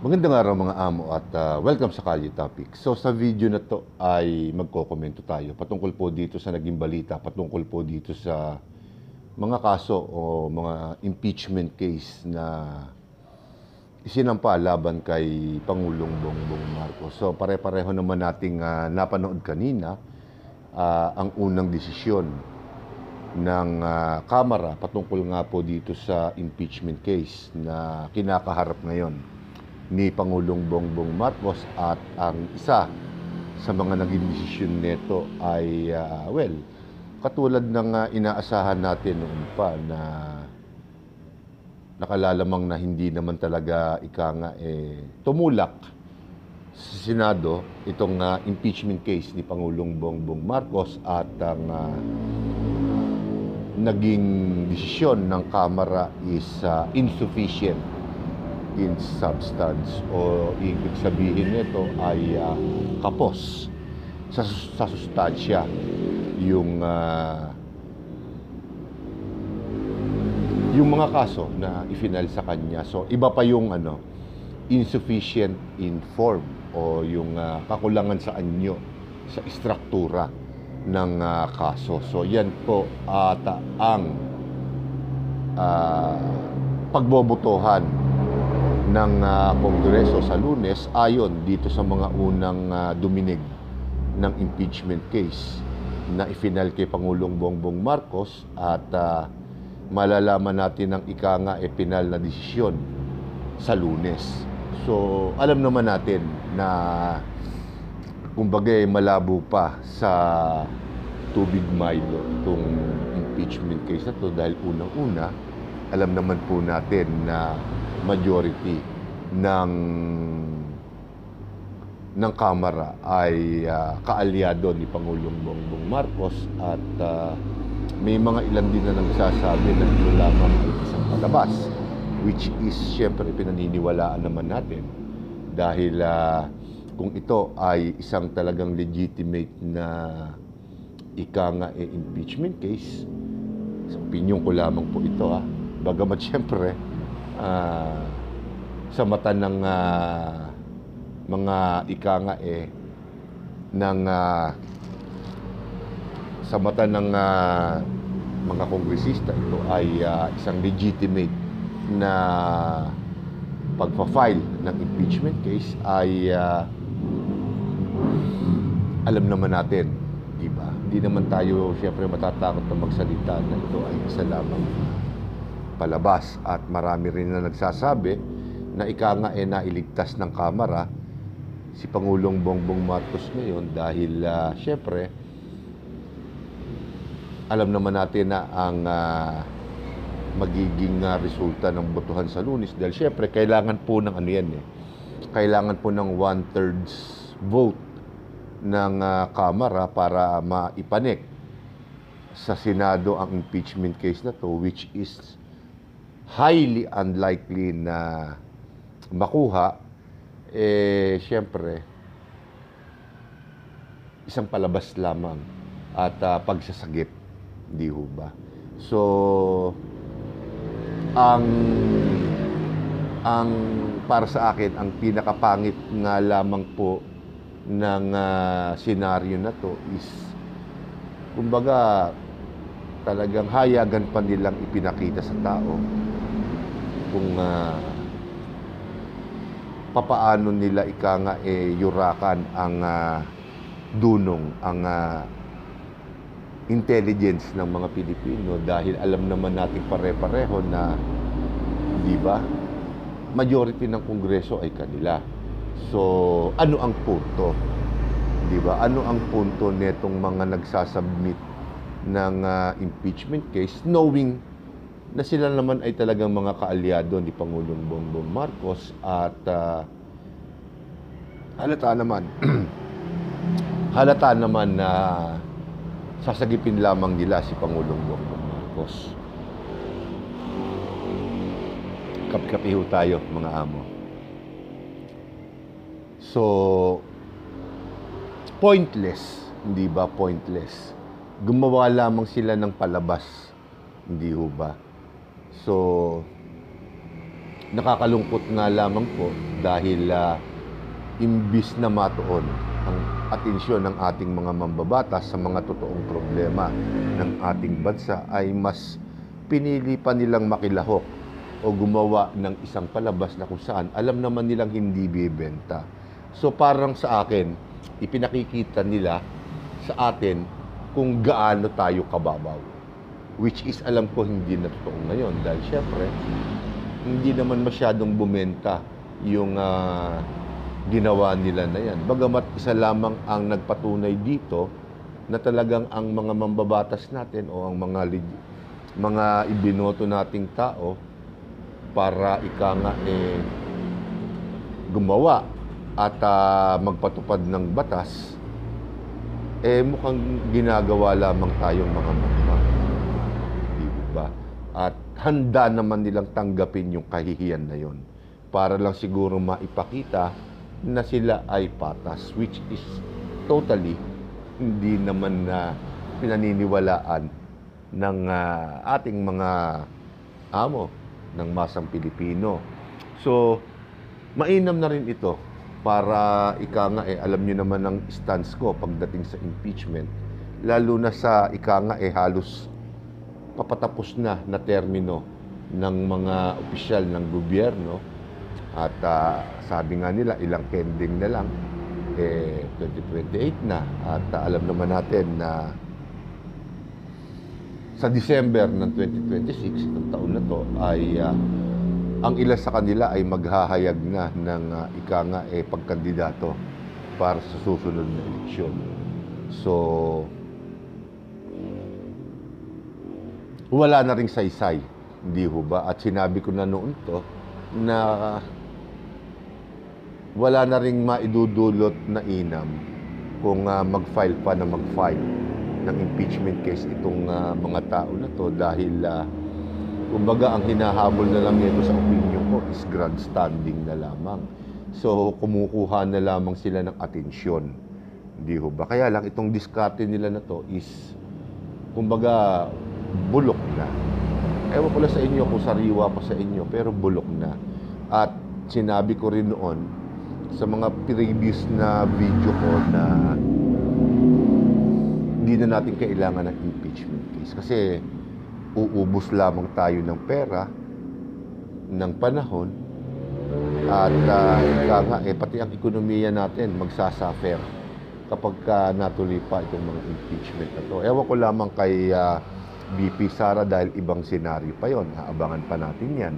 Magandang araw mga amo at welcome sa Kalye Topic. So sa video na to ay magkokomento tayo patungkol po dito sa naging balita, patungkol po dito sa mga kaso o mga impeachment case na isinampa laban kay Pangulong Bongbong Marcos. So pare-pareho naman nating napanood kanina ang unang desisyon ng Kamara patungkol nga po dito sa impeachment case na kinakaharap ngayon ni Pangulong Bongbong Marcos, at ang isa sa mga naging desisyon nito ay katulad ng inaasahan natin noon pa na nakalalamang na hindi naman talaga tumulak sa Senado itong impeachment case ni Pangulong Bongbong Marcos, at ang naging desisyon ng Kamara is insufficient in substance, o ibig sabihin nito ay kapos sa sustansya yung mga kaso na ifinal sa kanya. So iba pa yung insufficient in form o yung kakulangan sa anyo sa istruktura ng kaso. So yan po ata ang pagbobotohan ng Kongreso sa Lunes ayon dito sa mga unang duminig ng impeachment case na ifinal kay Pangulong Bongbong Marcos, at malalaman natin ang pinal na desisyon sa Lunes. So alam naman natin na kumbaga malabo pa sa tubig Milo itong impeachment case na to, dahil unang-una alam naman po natin na majority ng Kamara ay kaalyado ni Pangulong Bongbong Marcos, at may mga ilan din na nagsasabi na ito lamang ay isang palabas, which is syempre pinaniniwalaan naman natin dahil kung ito ay isang talagang legitimate na impeachment case, sa opinion ko lamang po ito bagamat syempre sa mata ng mga sa mata ng mga kongresista, ito ay isang legitimate na pagpa-file ng impeachment case ay alam naman natin, di ba? Hindi naman tayo siyempre matatakot na magsalita na ito ay isa lamang palabas, at marami rin na nagsasabi na nailigtas ng Kamara si Pangulong Bongbong Marcos ngayon dahil syempre alam naman natin na ang magiging resulta ng botohan sa Lunes, dahil syempre kailangan po ng kailangan po ng 1/3 vote ng Kamara para maipanik sa Senado ang impeachment case na to, which is highly unlikely na makuha. Siyempre isang palabas lamang at pagsasagip, di ho ba? So ang para sa akin ang pinakapangit nga lamang po ng senaryo na to is kumbaga talagang hayagan pa nilang ipinakita sa tao kung papaano nila yurakan ang dunong, ang intelligence ng mga Pilipino, dahil alam naman natin pare-pareho na, di ba, majority ng Kongreso ay kanila. So ano ang punto? Di ba? Ano ang punto netong mga nagsasubmit ng impeachment case knowing na sila naman ay talagang mga kaalyado ni Pangulong Bongbong Marcos, at halata naman na sasagipin lamang nila si Pangulong Bongbong Marcos. Kapi-kapi ho tayo mga amo. So pointless, hindi ba pointless? Gumawa lamang sila ng palabas, hindi ho ba? So Nakakalungkot nga lamang po dahil imbis na matuon ang atensyon ng ating mga mambabatas sa mga totoong problema ng ating bansa, ay mas pinili pa nilang makilahok o gumawa ng isang palabas na kung saan alam naman nilang hindi bibenta. So parang sa akin, ipinakikita nila sa atin kung gaano tayo kababaw. Which is alam ko hindi na totoo ngayon dahil syempre hindi naman masyadong bumenta yung ginawa nila na yan. Bagamat isa lamang ang nagpatunay dito na talagang ang mga mambabatas natin o ang mga ibinoto nating tao para ika nga gumawa at magpatupad ng batas, mukhang ginagawa lamang tayong mga mama. Di ba? At handa naman nilang tanggapin yung kahihiyan na yon para lang siguro maipakita na sila ay patas, which is totally hindi naman na pinaniniwalaan ng ating mga amo ng masang Pilipino. So, mainam na rin ito para ika nga alam nyo naman ang stance ko pagdating sa impeachment, lalo na sa ika nga halos papatapos na termino ng mga opisyal ng gobyerno at sabi nga nila ilang pending na lang 2028 na at alam naman natin na sa December ng 2026 itong taon na to ay ang ilan sa kanila ay maghahayag na ng ika nga pagkandidato para sa susunod na eleksyon. So wala na ring saysay, hindi ho ba? At sinabi ko na noon to na wala na ring maidudulot na inam kung mag-file pa na mag-file ng impeachment case itong mga tao na to dahil kumbaga ang hinahabol na lang nito sa opinion ko is grandstanding na lamang. So kumukuha na lamang sila ng atensyon, hindi ho ba? Kaya lang itong diskarte nila na to is kumbaga bulok na. Ewan ko lang sa inyo kung sariwa pa sa inyo, pero bulok na. At sinabi ko rin noon sa mga previous na video ko na hindi na natin kailangan ng impeachment case kasi uubos lamang tayo ng pera, ng panahon, at pati ang ekonomiya natin magsasuffer kapag natuloy pa itong mga impeachment na to. Ewan ko lamang kay BP Sara dahil ibang senaryo pa yon, haabangan pa natin yan.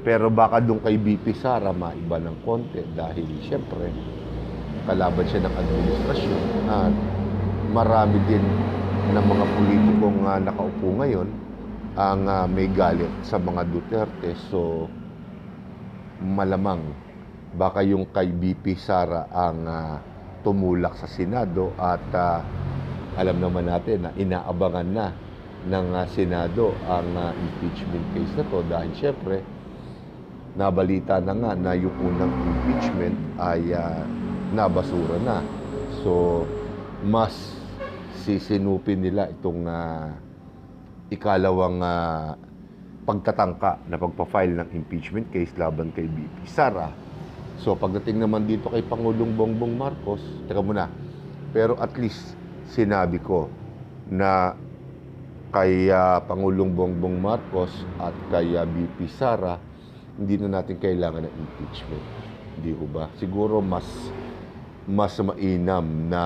Pero baka doon kay BP Sara maiba ng konti dahil siyempre kalaban siya ng administrasyon at marami din ng mga politikong nakaupo ngayon ang may galit sa mga Duterte. So malamang baka yung kay BP Sara ang tumulak sa Senado at alam naman natin na inaabangan na ng Senado ang impeachment case na to dahil syempre nabalita na nga na yung unang impeachment ay nabasura na. So mas sisinupin nila itong ikalawang pagtatangka na pagpa-file ng impeachment case laban kay BP Sara. So pagdating naman dito kay Pangulong Bongbong Marcos, teka muna, pero at least sinabi ko na kay Pangulong Bongbong Marcos at kay BP Sara, hindi na natin kailangan ng impeachment. Hindi ko ba? Siguro mas mainam na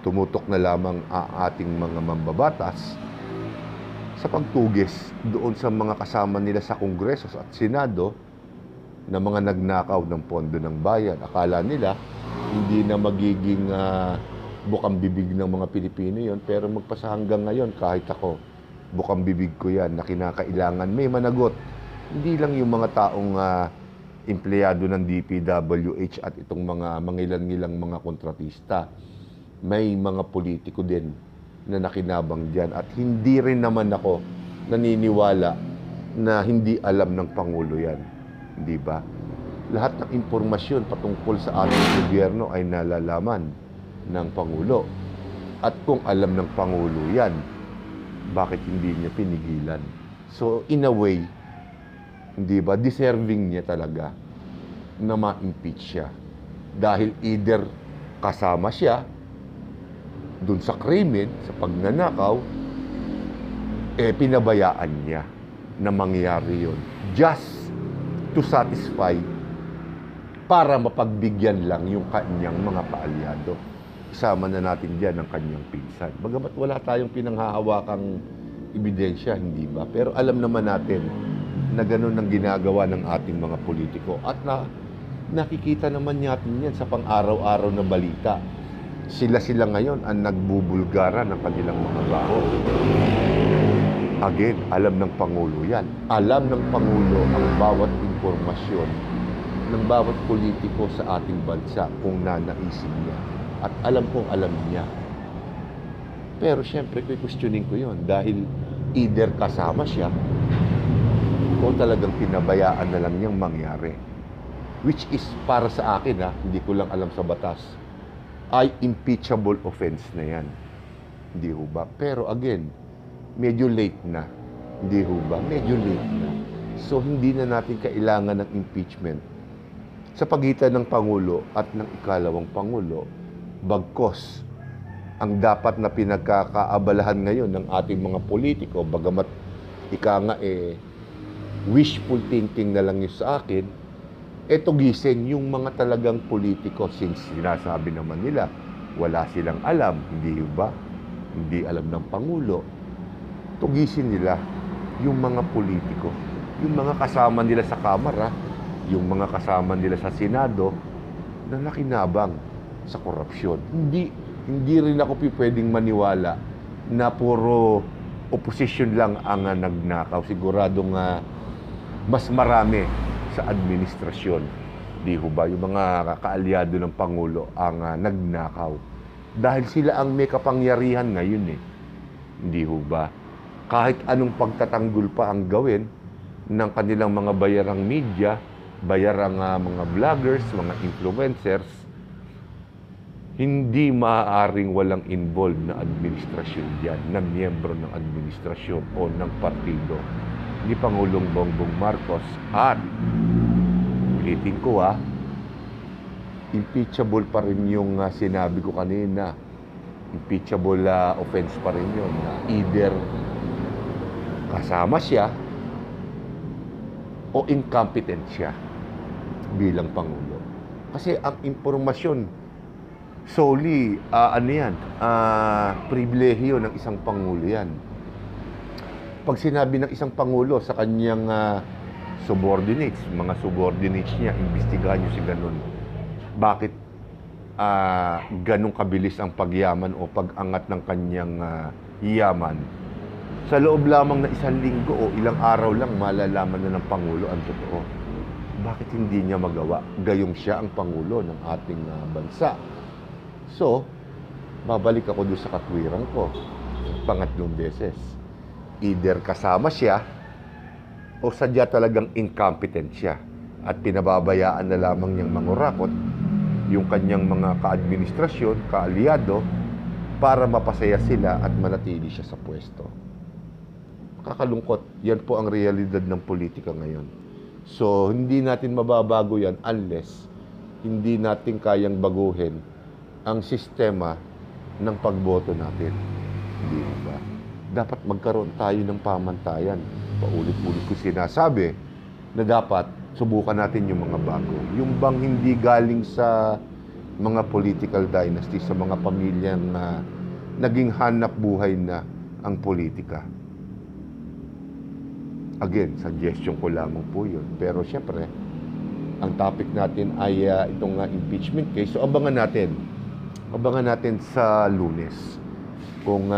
tumutok na lamang ang ating mga mambabatas sa pagtugis doon sa mga kasama nila sa Kongreso at Senado na mga nagnakaw ng pondo ng bayan. Akala nila hindi na magiging bukang bibig ng mga Pilipino yon, pero magpasa hanggang ngayon kahit ako bukang bibig ko yan na kinakailangan may managot. Hindi lang yung mga taong empleyado ng DPWH at itong mga mangilan-ngilang mga kontratista. May mga politiko din na nakinabang dyan at hindi rin naman ako naniniwala na hindi alam ng Pangulo yan. Hindi ba? Lahat ng impormasyon patungkol sa ating gobyerno ay nalalaman ng Pangulo. At kung alam ng Pangulo yan, bakit hindi niya pinigilan? So, in a way, Hindi ba? Deserving niya talaga na ma-impeach siya. Dahil either kasama siya dun sa krimen, sa pagnanakaw, pinabayaan niya na mangyari yon just to satisfy, para mapagbigyan lang yung kanyang mga kaalyado. Isama na natin diyan ang kanyang pinsan. Bagamat wala tayong pinanghahawakang ebidensya, hindi ba? Pero alam naman natin na ganun ang ginagawa ng ating mga politiko. At nakikita naman natin yan sa pang-araw-araw na balita. Sila ngayon ang nagbubulgara ng kanilang mga baho. Again, alam ng Pangulo yan. Alam ng Pangulo ang bawat impormasyon ng bawat politiko sa ating bansa kung nanaisin niya. At alam kong alam niya. Pero siyempre, questioning ko yon dahil either kasama siya o talagang pinabayaan na lang niyang mangyari. Which is, para sa akin, hindi ko lang alam sa batas, ay impeachable offense na yan. Hindi ho ba? Pero again, medyo late na. Hindi ho ba? Medyo late na. So, hindi na natin kailangan ng impeachment sa pagitan ng Pangulo at ng ikalawang Pangulo. Bagkos, ang dapat na pinagkakaabalahan ngayon ng ating mga politiko, bagamat wishful thinking na lang yun sa akin, tugisin yung mga talagang politiko, since sinasabi naman nila, wala silang alam, hindi ba? Hindi alam ng Pangulo. Tugisin nila yung mga politiko, yung mga kasama nila sa Kamara, yung mga kasama nila sa Senado na nakinabang sa korupsyon. Hindi rin ako pwedeng maniwala na puro opposition lang ang nagnakaw. Siguradong mas marami sa administrasyon. Di ho ba? Yung mga kaalyado ng Pangulo ang nagnakaw. Dahil sila ang may kapangyarihan ngayon eh. Hindi ho ba? Kahit anong pagtatanggol pa ang gawin ng kanilang mga bayarang media, bayarang mga vloggers, mga influencers, hindi maaaring walang involved na administrasyon diyan, na miyembro ng administrasyon o ng partido ni Pangulong Bongbong Marcos. At ulitin ko impeachable pa rin yung sinabi ko kanina. Impeachable offense pa rin yun. Either kasama siya o incompetent siya bilang Pangulo. Kasi ang impormasyon solely, pribilehiyo ng isang Pangulo yan. Pag sinabi ng isang Pangulo sa kanyang subordinates, mga subordinates niya, imbestigahan niyo si ganun. Bakit ganun kabilis ang pagyaman o pag-angat ng kanyang yaman? Sa loob lamang na 1 linggo o ilang araw lang, malalaman na ng Pangulo ang totoo. Bakit hindi niya magawa? Gayong siya ang Pangulo ng ating bansa. So, babalik ako doon sa katwiran ko. Pangatlong beses. Either kasama siya o sadya talagang incompetent siya at pinababayaan na lamang niyang mangurakot yung kanyang mga ka-administrasyon, kaalyado, para mapasaya sila at manatili siya sa pwesto. Kakalungkot. Yan po ang realidad ng politika ngayon. So, hindi natin mababago yan unless hindi natin kayang baguhin ang sistema ng pagboto natin. Hindi ba? Dapat magkaroon tayo ng pamantayan. Paulit-ulit ko sinasabi na dapat subukan natin yung mga bago. Yung bang hindi galing sa mga political dynasty, sa mga pamilyang naging hanap buhay na ang politika. Again, suggestion ko lamang po yun. Pero syempre, ang topic natin ay itong impeachment case. So abangan natin sa Lunes kung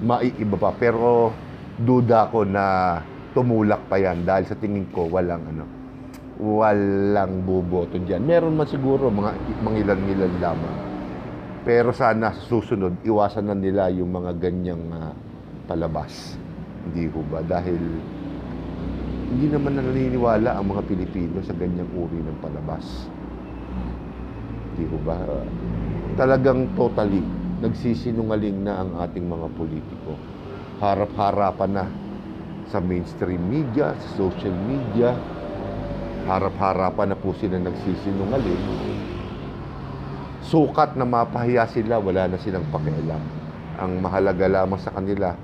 maiiba pa. Pero duda ko na tumulak pa yan dahil sa tingin ko walang buboto diyan. Meron man siguro mga ilan lamang. Pero sana susunod iwasan na nila yung mga ganyang palabas. Hindi ho ba? Dahil hindi naman naniniwala ang mga Pilipino sa ganyang uri ng palabas. Hindi ho ba? Talagang totally nagsisinungaling na ang ating mga politiko. Harap-harapan na sa mainstream media, sa social media, harap-harapan na po sila nagsisinungaling. Sukat na mapahiya sila, wala na silang pakialam. Ang mahalaga lamang sa kanila,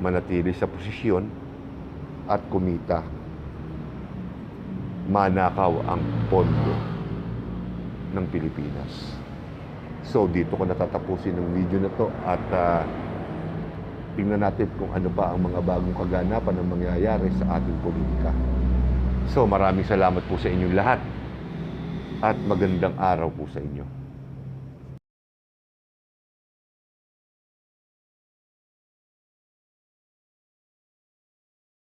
manatili sa posisyon at kumita. Manakaw ang pondo ng Pilipinas. So, dito ko natatapusin ang video na to at tingnan natin kung ano pa ang mga bagong kaganapan na mangyayari sa ating politika. So, maraming salamat po sa inyong lahat at magandang araw po sa inyo.